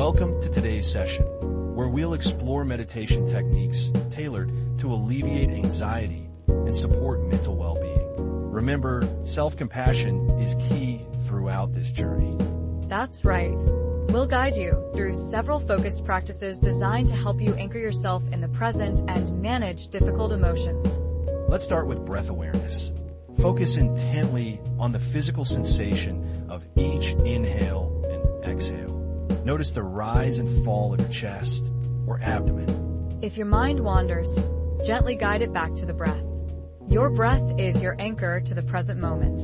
Welcome to today's session, where we'll explore meditation techniques tailored to alleviate anxiety and support mental well-being. Remember, self-compassion is key throughout this journey. That's right. We'll guide you through several focused practices designed to help you anchor yourself in the present and manage difficult emotions. Let's start with breath awareness. Focus intently on the physical sensation of each inhale and exhale. Notice the rise and fall of your chest or abdomen. If your mind wanders, gently guide it back to the breath. Your breath is your anchor to the present moment.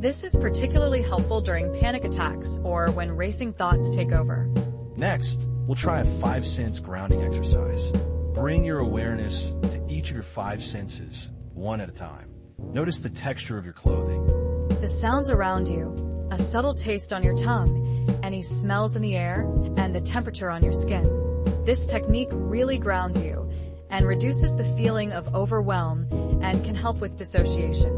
This is particularly helpful during panic attacks or when racing thoughts take over. Next, we'll try a 5-sense grounding exercise. Bring your awareness to each of your 5 senses, one at a time. Notice the texture of your clothing, The sounds around you, a subtle taste on your tongue, any smells in the air, and the temperature on your skin. This technique really grounds you and reduces the feeling of overwhelm and can help with dissociation.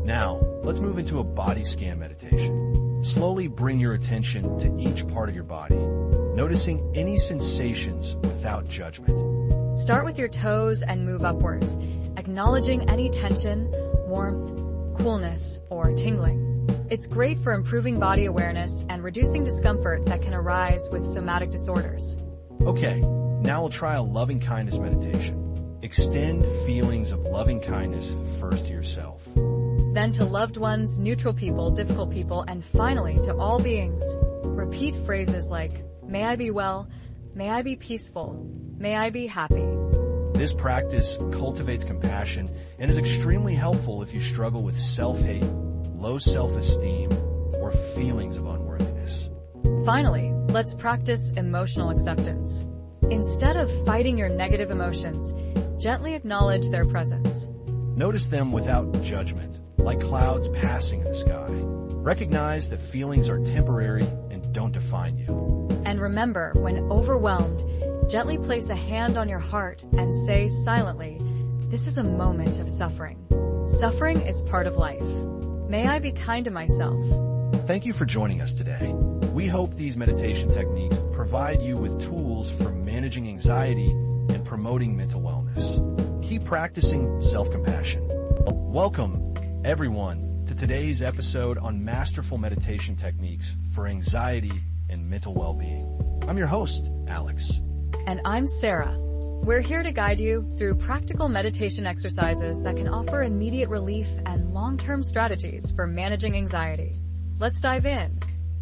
Now, let's move into a body scan meditation. Slowly bring your attention to each part of your body, noticing any sensations without judgment. Start with your toes and move upwards, acknowledging any tension, warmth, coolness, or tingling. It's great for improving body awareness and reducing discomfort that can arise with somatic disorders. Okay, now we'll try a loving kindness meditation. Extend feelings of loving kindness first to yourself, Then to loved ones, neutral people, difficult people, and finally to all beings. Repeat phrases like, may I be well, may I be peaceful, may I be happy. This practice cultivates compassion and is extremely helpful if you struggle with self-hate, low self-esteem, or feelings of unworthiness. Finally, let's practice emotional acceptance. Instead of fighting your negative emotions, gently acknowledge their presence. Notice them without judgment, like clouds passing in the sky. Recognize that feelings are temporary and don't define you. And remember, when overwhelmed, gently place a hand on your heart and say silently, this is a moment of suffering. Suffering is part of life. May I be kind to myself. Thank you for joining us today. We hope these meditation techniques provide you with tools for managing anxiety and promoting mental wellness. Keep practicing self-compassion. Welcome, everyone, to today's episode on masterful meditation techniques for anxiety and mental well-being. I'm your host, Alex. And I'm Sarah. We're here to guide you through practical meditation exercises that can offer immediate relief and long-term strategies for managing anxiety. Let's dive in.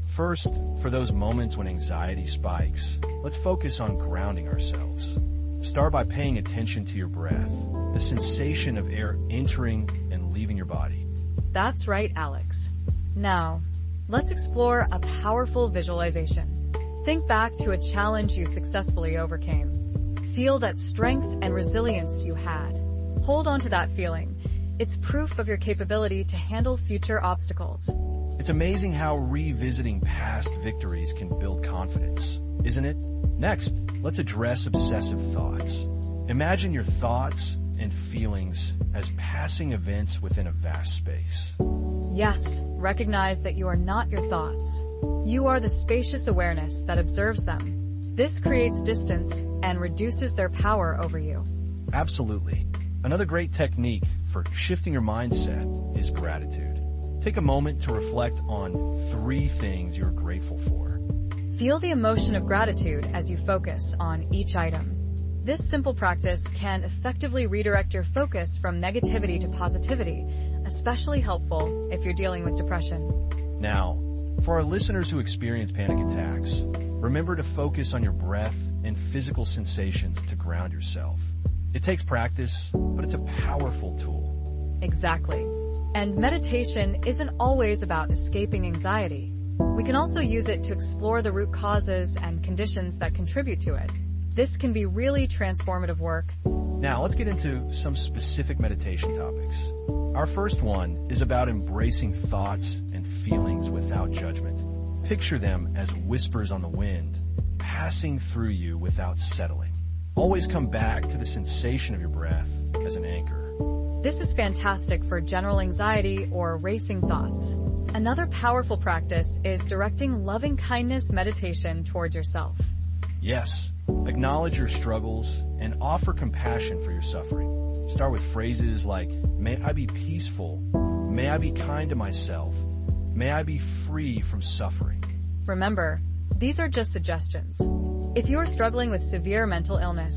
First, for those moments when anxiety spikes, let's focus on grounding ourselves. Start by paying attention to your breath, the sensation of air entering and leaving your body. That's right, Alex. Now, let's explore a powerful visualization. Think back to a challenge you successfully overcame. Feel that strength and resilience you had. Hold on to that feeling. It's proof of your capability to handle future obstacles. It's amazing how revisiting past victories can build confidence, isn't it? Next, let's address obsessive thoughts. Imagine your thoughts and feelings as passing events within a vast space. Yes, recognize that you are not your thoughts. You are the spacious awareness that observes them. This creates distance and reduces their power over you. Absolutely. Another great technique for shifting your mindset is gratitude. Take a moment to reflect on 3 things you're grateful for. Feel the emotion of gratitude as you focus on each item. This simple practice can effectively redirect your focus from negativity to positivity, especially helpful if you're dealing with depression. Now, for our listeners who experience panic attacks, remember to focus on your breath and physical sensations to ground yourself. It takes practice, but it's a powerful tool. Exactly. And meditation isn't always about escaping anxiety. We can also use it to explore the root causes and conditions that contribute to it. This can be really transformative work. Now, let's get into some specific meditation topics. Our first one is about embracing thoughts and feelings without judgment. Picture them as whispers on the wind, passing through you without settling. Always come back to the sensation of your breath as an anchor. This is fantastic for general anxiety or racing thoughts. Another powerful practice is directing loving kindness meditation towards yourself. Yes, acknowledge your struggles and offer compassion for your suffering. Start with phrases like, may I be peaceful, may I be kind to myself, may I be free from suffering. Remember, these are just suggestions. If you are struggling with severe mental illness,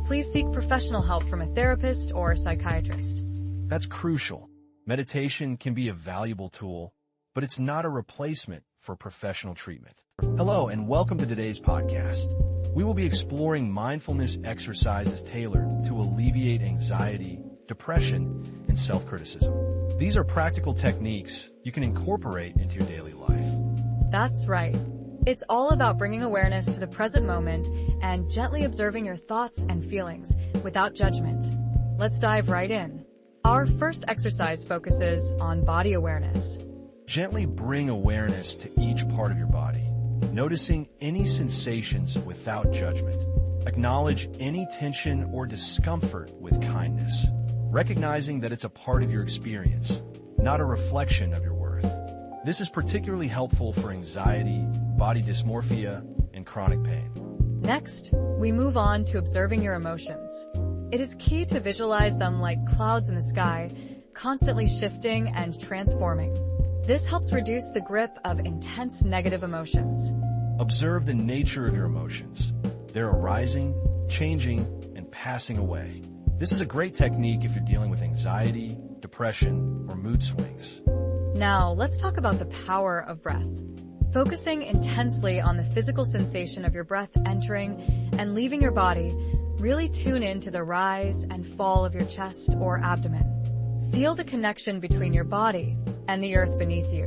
please seek professional help from a therapist or a psychiatrist. That's crucial. Meditation can be a valuable tool, but it's not a replacement for professional treatment. Hello and welcome to today's podcast. We will be exploring mindfulness exercises tailored to alleviate anxiety, depression, and self-criticism. These are practical techniques you can incorporate into your daily life. That's right. It's all about bringing awareness to the present moment and gently observing your thoughts and feelings without judgment. Let's dive right in. Our first exercise focuses on body awareness. Gently bring awareness to each part of your body, noticing any sensations without judgment. Acknowledge any tension or discomfort with kindness, recognizing that it's a part of your experience, not a reflection of your worth. This is particularly helpful for anxiety, body dysmorphia, and chronic pain. Next, we move on to observing your emotions. It is key to visualize them like clouds in the sky, constantly shifting and transforming. This helps reduce the grip of intense negative emotions. Observe the nature of your emotions. They're arising, changing, and passing away. This is a great technique if you're dealing with anxiety, depression, or mood swings. Now, let's talk about the power of breath. Focusing intensely on the physical sensation of your breath entering and leaving your body, really tune in to the rise and fall of your chest or abdomen. Feel the connection between your body and the earth beneath you.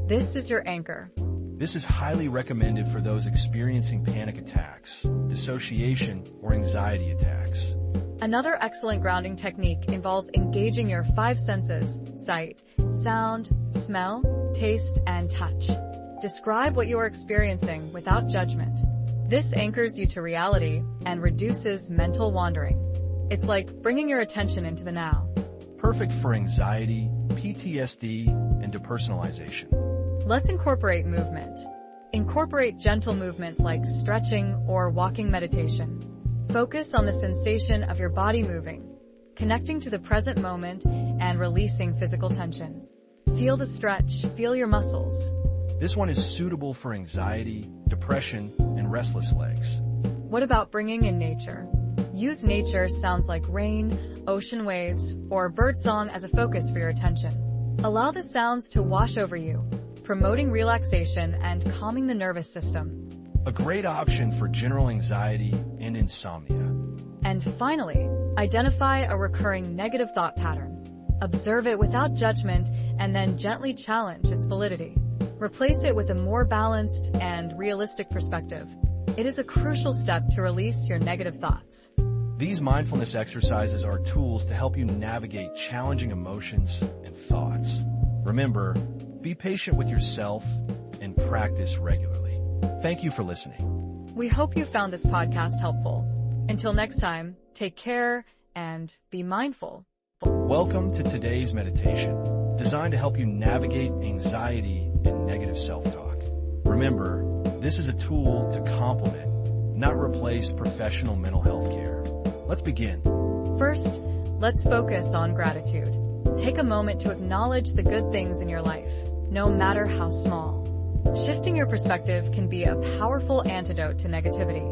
This is your anchor. This is highly recommended for those experiencing panic attacks, dissociation, or anxiety attacks. Another excellent grounding technique involves engaging your five senses: sight, sound, smell, taste, and touch. Describe what you are experiencing without judgment. This anchors you to reality and reduces mental wandering. It's like bringing your attention into the now. Perfect for anxiety, PTSD, and depersonalization. Let's incorporate movement. Incorporate gentle movement like stretching or walking meditation. Focus on the sensation of your body moving, connecting to the present moment and releasing physical tension. Feel the stretch, feel your muscles. This one is suitable for anxiety, depression, and restless legs. What about bringing in nature? Use nature sounds like rain, ocean waves, or birdsong as a focus for your attention. Allow the sounds to wash over you, promoting relaxation and calming the nervous system. A great option for general anxiety and insomnia. And finally, identify a recurring negative thought pattern. Observe it without judgment and then gently challenge its validity. Replace it with a more balanced and realistic perspective. It is a crucial step to release your negative thoughts. These mindfulness exercises are tools to help you navigate challenging emotions and thoughts. Remember, be patient with yourself and practice regularly. Thank you for listening. We hope you found this podcast helpful. Until next time, take care and be mindful. Welcome to today's meditation, designed to help you navigate anxiety and negative self-talk. Remember, this is a tool to complement, not replace professional mental health care. Let's begin. First, let's focus on gratitude. Take a moment to acknowledge the good things in your life, no matter how small. Shifting your perspective can be a powerful antidote to negativity.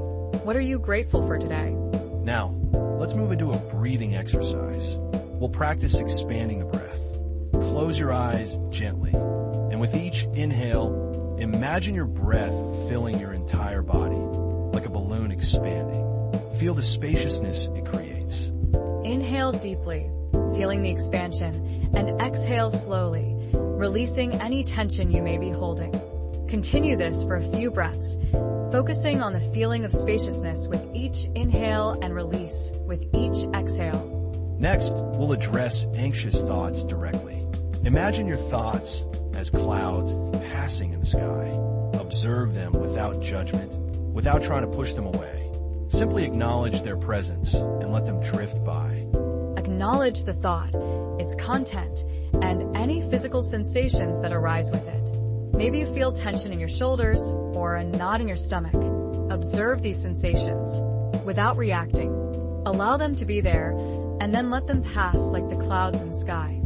What are you grateful for today? Now, let's move into a breathing exercise. We'll practice expanding the breath. Close your eyes gently, and with each inhale, imagine your breath filling your entire body, like a balloon expanding. Feel the spaciousness it creates. Inhale deeply, feeling the expansion, and exhale slowly, releasing any tension you may be holding. Continue this for a few breaths, focusing on the feeling of spaciousness with each inhale and release with each exhale. Next, we'll address anxious thoughts directly. Imagine your thoughts as clouds passing in the sky. Observe them without judgment, without trying to push them away. Simply acknowledge their presence and let them drift by. Acknowledge the thought, its content, and any physical sensations that arise with it. Maybe you feel tension in your shoulders or a knot in your stomach. observe these sensations without reacting. Allow them to be there, and then let them pass like the clouds in the sky.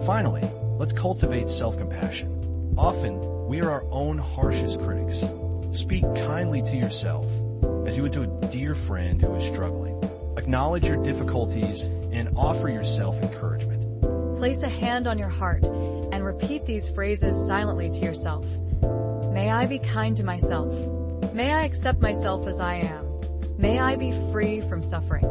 Finally, let's cultivate self-compassion. Often, we are our own harshest critics. Speak kindly to yourself, as you would to a dear friend who is struggling. Acknowledge your difficulties and offer yourself encouragement. Place a hand on your heart and repeat these phrases silently to yourself. May I be kind to myself. May I accept myself as I am. May I be free from suffering.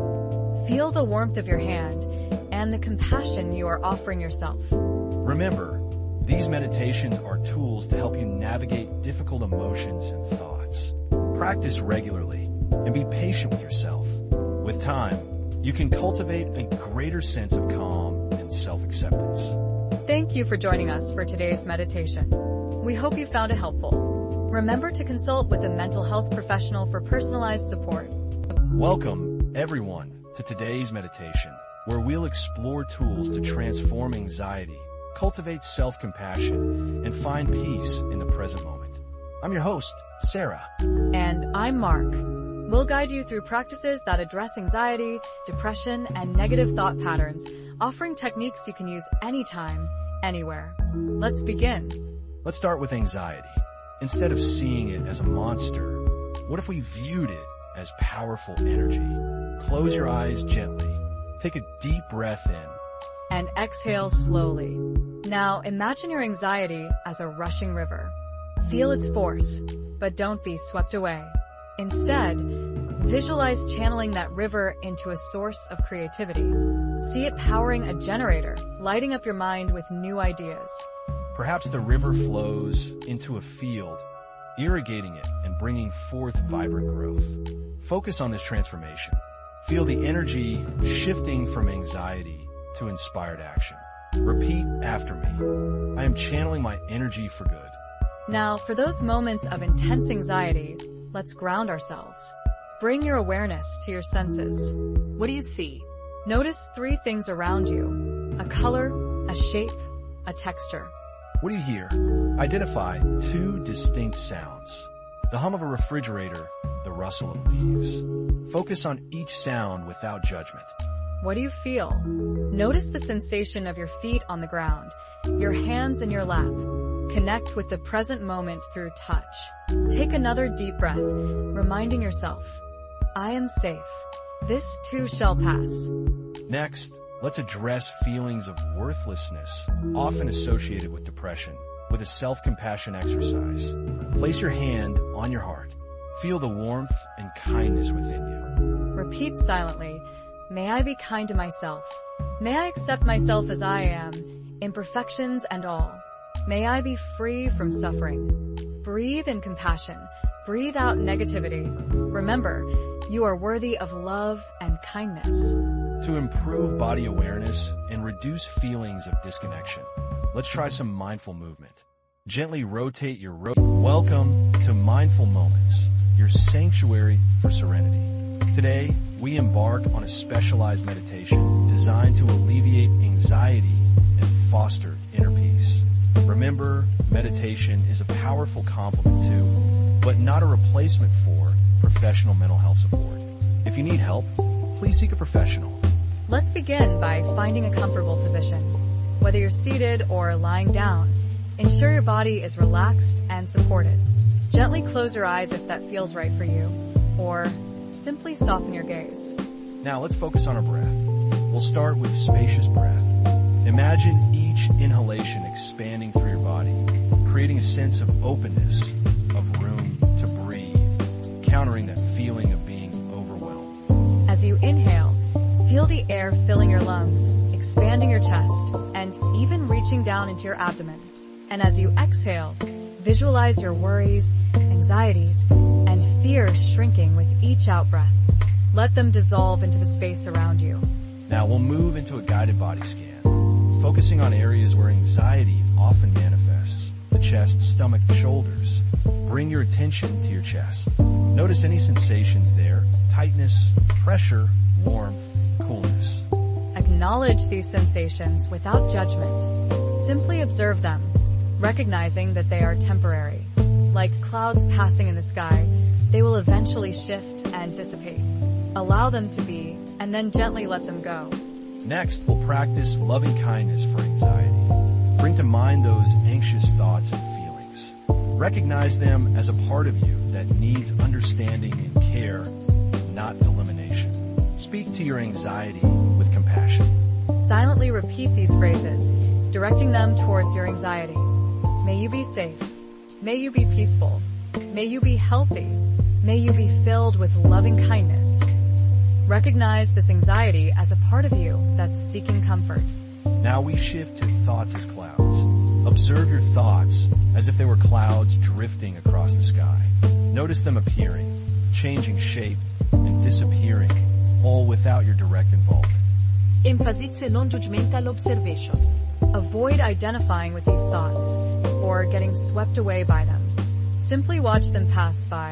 Feel the warmth of your hand and the compassion you are offering yourself. Remember, these meditations are tools to help you navigate difficult emotions and thoughts. Practice regularly and be patient with yourself. With time, you can cultivate a greater sense of calm and self-acceptance. Thank you for joining us for today's meditation. We hope you found it helpful. Remember to consult with a mental health professional for personalized support. Welcome, everyone, to today's meditation, where we'll explore tools to transform anxiety, cultivate self-compassion, and find peace in the present moment. I'm your host, Sarah. And I'm Mark. We'll guide you through practices that address anxiety, depression, and negative thought patterns, offering techniques you can use anytime, anywhere. Let's begin. Let's start with anxiety. Instead of seeing it as a monster, what if we viewed it as powerful energy? Close your eyes gently. Take a deep breath in. And exhale slowly. Now imagine your anxiety as a rushing river. Feel its force, but don't be swept away. Instead, visualize channeling that river into a source of creativity. See it powering a generator, lighting up your mind with new ideas. Perhaps the river flows into a field, irrigating it and bringing forth vibrant growth. Focus on this transformation. Feel the energy shifting from anxiety to inspired action. Repeat after me. I am channeling my energy for good. Now, for those moments of intense anxiety, let's ground ourselves. Bring your awareness to your senses. What do you see? Notice 3 things around you: a color, a shape, a texture. What do you hear? Identify 2 distinct sounds. The hum of a refrigerator, the rustle of leaves. Focus on each sound without judgment. What do you feel? Notice the sensation of your feet on the ground, your hands in your lap. Connect with the present moment through touch. Take another deep breath, reminding yourself, I am safe. This too shall pass. Next, let's address feelings of worthlessness, often associated with depression, with a self-compassion exercise. Place your hand on your heart. Feel the warmth and kindness within you. Repeat silently, may I be kind to myself. May I accept myself as I am, imperfections and all. May I be free from suffering. Breathe in compassion. Breathe out negativity. Remember, you are worthy of love and kindness. To improve body awareness and reduce feelings of disconnection, let's try some mindful movement. Gently rotate your Welcome to Mindful Moments, your sanctuary for serenity. Today, we embark on a specialized meditation designed to alleviate anxiety and foster inner peace. Remember, meditation is a powerful complement to, but not a replacement for, professional mental health support. If you need help, please seek a professional. Let's begin by finding a comfortable position. Whether you're seated or lying down, ensure your body is relaxed and supported. Gently close your eyes if that feels right for you, or simply soften your gaze. Now let's focus on our breath. We'll start with spacious breath. Imagine each inhalation expanding through your body, creating a sense of openness, of room to breathe, countering that feeling of being overwhelmed. As you inhale, feel the air filling your lungs, expanding your chest, and even reaching down into your abdomen. And as you exhale, visualize your worries, anxieties, and fears shrinking with each out-breath. Let them dissolve into the space around you. Now we'll move into a guided body scan, focusing on areas where anxiety often manifests: the chest, stomach, shoulders. Bring your attention to your chest. Notice any sensations there: tightness, pressure, warmth, coolness. Acknowledge these sensations without judgment. Simply observe them, recognizing that they are temporary. Like clouds passing in the sky, they will eventually shift and dissipate. Allow them to be, and then gently let them go. Next, we'll practice loving kindness for anxiety. Bring to mind those anxious thoughts and feelings. Recognize them as a part of you that needs understanding and care, not elimination. Speak to your anxiety with compassion. Silently repeat these phrases, directing them towards your anxiety. May you be safe. May you be peaceful. May you be healthy. May you be filled with loving kindness. Recognize this anxiety as a part of you that's seeking comfort. Now we shift to thoughts as clouds. Observe your thoughts as if they were clouds drifting across the sky. Notice them appearing, changing shape, and disappearing, all without your direct involvement. Emphasize non-judgmental observation. Avoid identifying with these thoughts or getting swept away by them. Simply watch them pass by,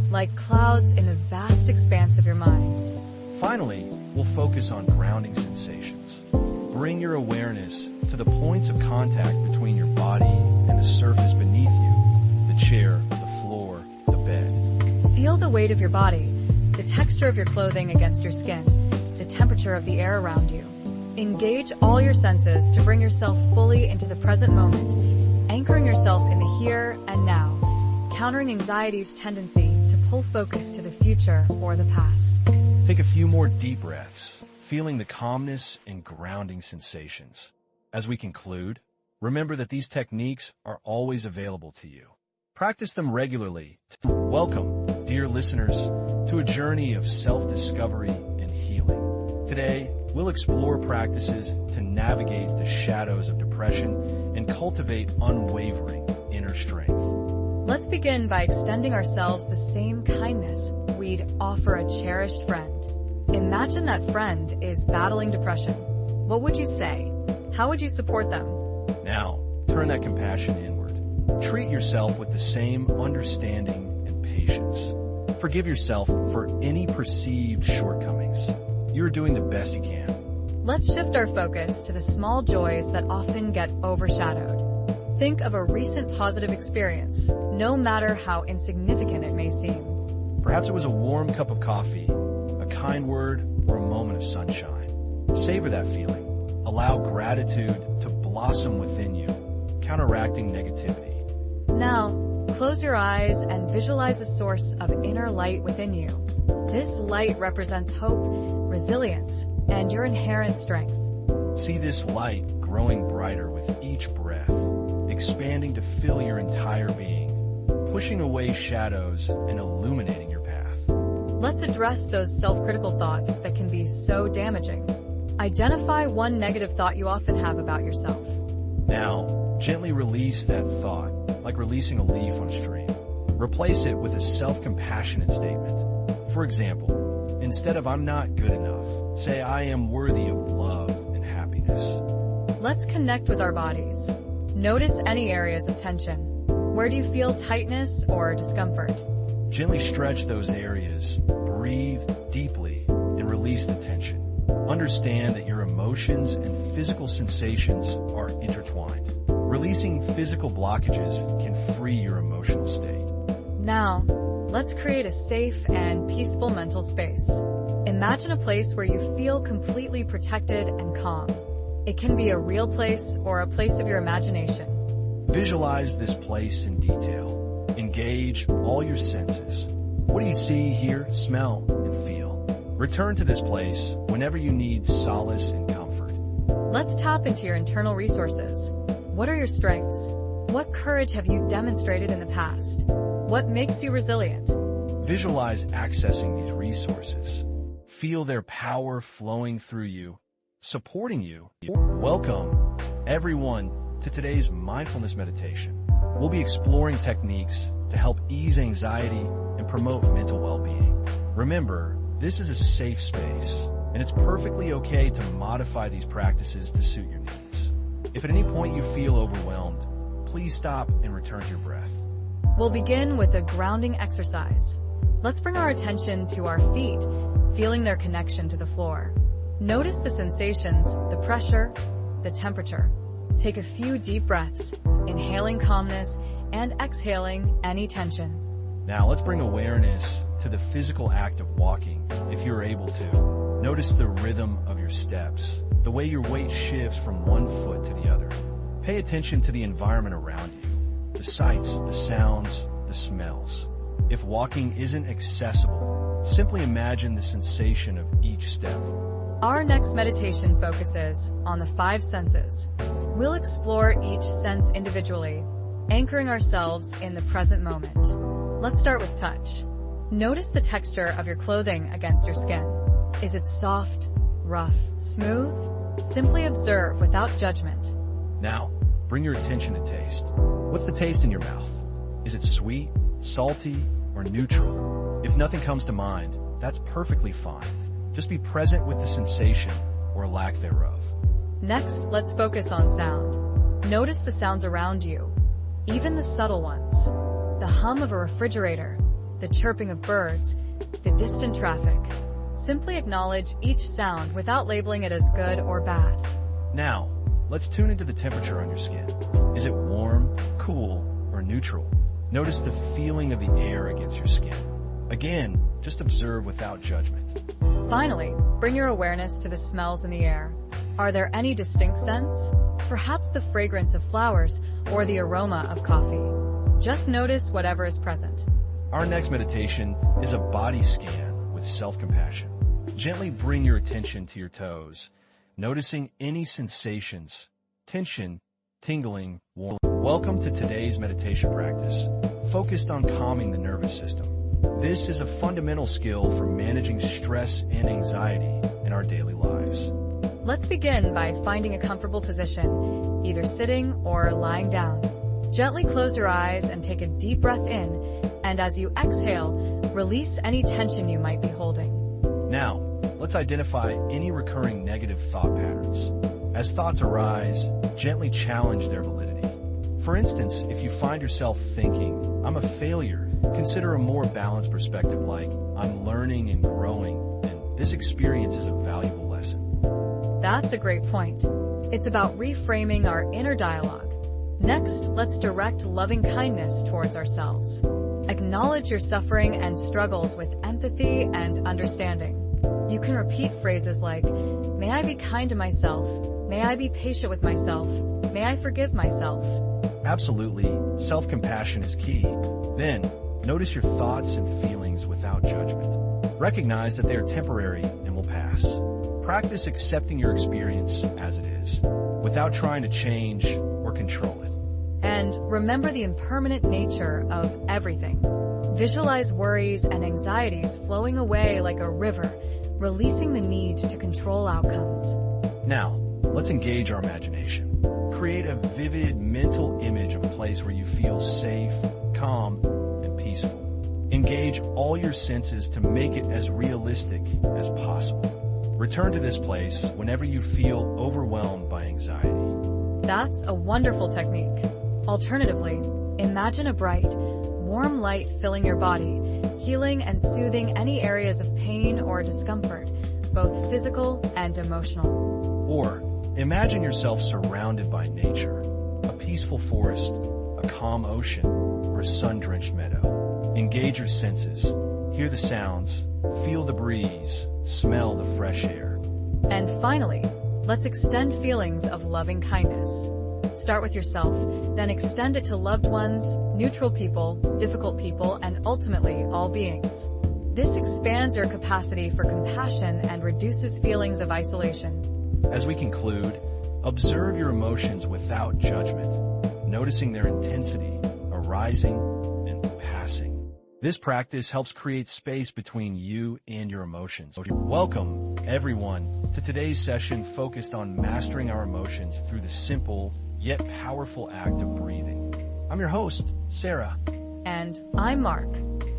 like clouds in the vast expanse of your mind. Finally, we'll focus on grounding sensations. Bring your awareness to the points of contact between your body and the surface beneath you, the chair, the floor, the bed. Feel the weight of your body, the texture of your clothing against your skin, the temperature of the air around you. Engage all your senses to bring yourself fully into the present moment, anchoring yourself in the here and now, countering anxiety's tendency to pull focus to the future or the past. Take a few more deep breaths, feeling the calmness and grounding sensations. As we conclude, remember that these techniques are always available to you. Practice them regularly. Welcome, dear listeners, to a journey of self-discovery and healing. Today, we'll explore practices to navigate the shadows of depression and cultivate unwavering inner strength. Let's begin by extending ourselves the same kindness we'd offer a cherished friend. Imagine that friend is battling depression. What would you say? How would you support them? Now, turn that compassion inward. Treat yourself with the same understanding and patience. Forgive yourself for any perceived shortcomings. You're doing the best you can. Let's shift our focus to the small joys that often get overshadowed. Think of a recent positive experience, no matter how insignificant it may seem. Perhaps it was a warm cup of coffee, a kind word, or a moment of sunshine. Savor that feeling. Allow gratitude to blossom within you, counteracting negativity. Now, close your eyes and visualize a source of inner light within you. This light represents hope, resilience, and your inherent strength. See this light growing brighter with each breath, expanding to fill your entire being, pushing away shadows and illuminating your path. Let's address those self-critical thoughts that can be so damaging. Identify one negative thought you often have about yourself. Now, gently release that thought, like releasing a leaf on a stream. Replace it with a self-compassionate statement. For example, instead of "I'm not good enough," say "I am worthy of love and happiness." Let's connect with our bodies. Notice any areas of tension. Where do you feel tightness or discomfort? Gently stretch those areas, breathe deeply, and release the tension. Understand that your emotions and physical sensations are intertwined. Releasing physical blockages can free your emotional state. Now, let's create a safe and peaceful mental space. Imagine a place where you feel completely protected and calm. It can be a real place or a place of your imagination. Visualize this place in detail. Engage all your senses. What do you see, hear, smell, and feel? Return to this place whenever you need solace and comfort. Let's tap into your internal resources. What are your strengths? What courage have you demonstrated in the past? What makes you resilient? Visualize accessing these resources. Feel their power flowing through you, supporting you. Welcome, everyone, to today's mindfulness meditation. We'll be exploring techniques to help ease anxiety and promote mental well-being. Remember, this is a safe space, and it's perfectly okay to modify these practices to suit your needs. If at any point you feel overwhelmed, please stop and return to your breath. We'll begin with a grounding exercise. Let's bring our attention to our feet, feeling their connection to the floor. Notice the sensations, the pressure, the temperature. Take a few deep breaths, inhaling calmness and exhaling any tension. Now let's bring awareness to the physical act of walking, if you're able to. Notice the rhythm of your steps, the way your weight shifts from one foot to the other. Pay attention to the environment around you, the sights, the sounds, the smells. If walking isn't accessible, simply imagine the sensation of each step. Our next meditation focuses on the 5 senses. We'll explore each sense individually, anchoring ourselves in the present moment. Let's start with touch. Notice the texture of your clothing against your skin. Is it soft, rough, smooth? Simply observe without judgment. Now, bring your attention to taste. What's the taste in your mouth? Is it sweet, salty, or neutral? If nothing comes to mind, that's perfectly fine. Just be present with the sensation or lack thereof. Next, let's focus on sound. Notice the sounds around you, even the subtle ones. The hum of a refrigerator, the chirping of birds, the distant traffic. Simply acknowledge each sound without labeling it as good or bad. Now, let's tune into the temperature on your skin. Is it warm, cool, or neutral? Notice the feeling of the air against your skin. Again, just observe without judgment. Finally, bring your awareness to the smells in the air. Are there any distinct scents? Perhaps the fragrance of flowers or the aroma of coffee. Just notice whatever is present. Our next meditation is a body scan with self-compassion. Gently bring your attention to your toes, noticing any sensations, tension, tingling, warmth. Welcome to today's meditation practice, focused on calming the nervous system. This is a fundamental skill for managing stress and anxiety in our daily lives. Let's begin by finding a comfortable position, either sitting or lying down. Gently close your eyes and take a deep breath in, and as you exhale, release any tension you might be holding. Now, let's identify any recurring negative thought patterns. As thoughts arise, gently challenge their validity. For instance, if you find yourself thinking, "I'm a failure," consider a more balanced perspective like, "I'm learning and growing, and this experience is a valuable lesson." That's a great point. It's about reframing our inner dialogue. Next, let's direct loving kindness towards ourselves. Acknowledge your suffering and struggles with empathy and understanding. You can repeat phrases like, "May I be kind to myself? May I be patient with myself? May I forgive myself?" Absolutely, self-compassion is key. Then, notice your thoughts and feelings without judgment. Recognize that they are temporary and will pass. Practice accepting your experience as it is, without trying to change or control it. And remember the impermanent nature of everything. Visualize worries and anxieties flowing away like a river, releasing the need to control outcomes. Now, let's engage our imagination. Create a vivid mental image of a place where you feel safe, calm, and peaceful. Engage all your senses to make it as realistic as possible. Return to this place whenever you feel overwhelmed by anxiety. That's a wonderful technique. Alternatively, imagine a bright, warm light filling your body, healing and soothing any areas of pain or discomfort, both physical and emotional. Or, imagine yourself surrounded by nature, a peaceful forest, a calm ocean, or a sun-drenched meadow. Engage your senses, hear the sounds, feel the breeze, smell the fresh air. And finally, let's extend feelings of loving kindness. Start with yourself, then extend it to loved ones, neutral people, difficult people, and ultimately all beings. This expands your capacity for compassion and reduces feelings of isolation. As we conclude, observe your emotions without judgment, noticing their intensity, arising and passing. This practice helps create space between you and your emotions. Welcome, everyone, to today's session focused on mastering our emotions through the simple yet powerful act of breathing. I'm your host, Sarah. And I'm Mark.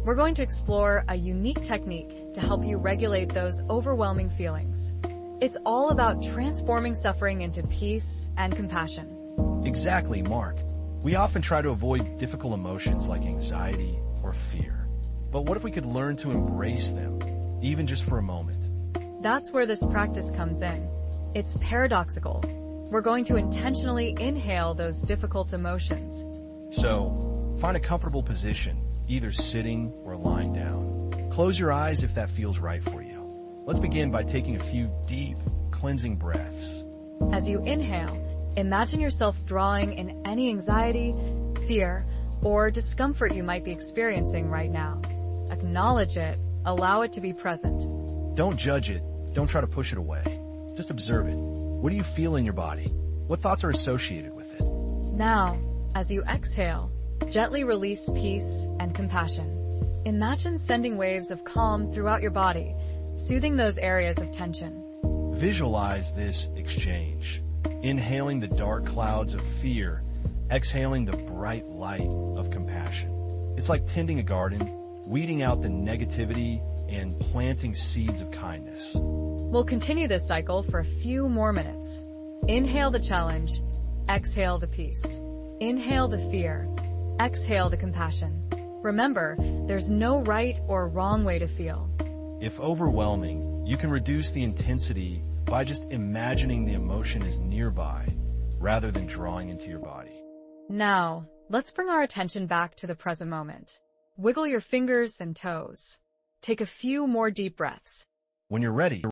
We're going to explore a unique technique to help you regulate those overwhelming feelings. It's all about transforming suffering into peace and compassion. Exactly, Mark. We often try to avoid difficult emotions like anxiety or fear. But what if we could learn to embrace them, even just for a moment? That's where this practice comes in. It's paradoxical. We're going to intentionally inhale those difficult emotions. So, find a comfortable position, either sitting or lying down. Close your eyes if that feels right for you. Let's begin by taking a few deep, cleansing breaths. As you inhale, imagine yourself drawing in any anxiety, fear, or discomfort you might be experiencing right now. Acknowledge it, allow it to be present. Don't judge it, don't try to push it away. Just observe it. What do you feel in your body? What thoughts are associated with it? Now, as you exhale, gently release peace and compassion. Imagine sending waves of calm throughout your body, soothing those areas of tension. Visualize this exchange. Inhaling the dark clouds of fear, exhaling the bright light of compassion. It's like tending a garden, weeding out the negativity and planting seeds of kindness. We'll continue this cycle for a few more minutes. Inhale the challenge, exhale the peace. Inhale the fear, exhale the compassion. Remember, there's no right or wrong way to feel. If overwhelming, you can reduce the intensity by just imagining the emotion is nearby rather than drawing into your body. Now, let's bring our attention back to the present moment. Wiggle your fingers and toes. Take a few more deep breaths. When you're ready,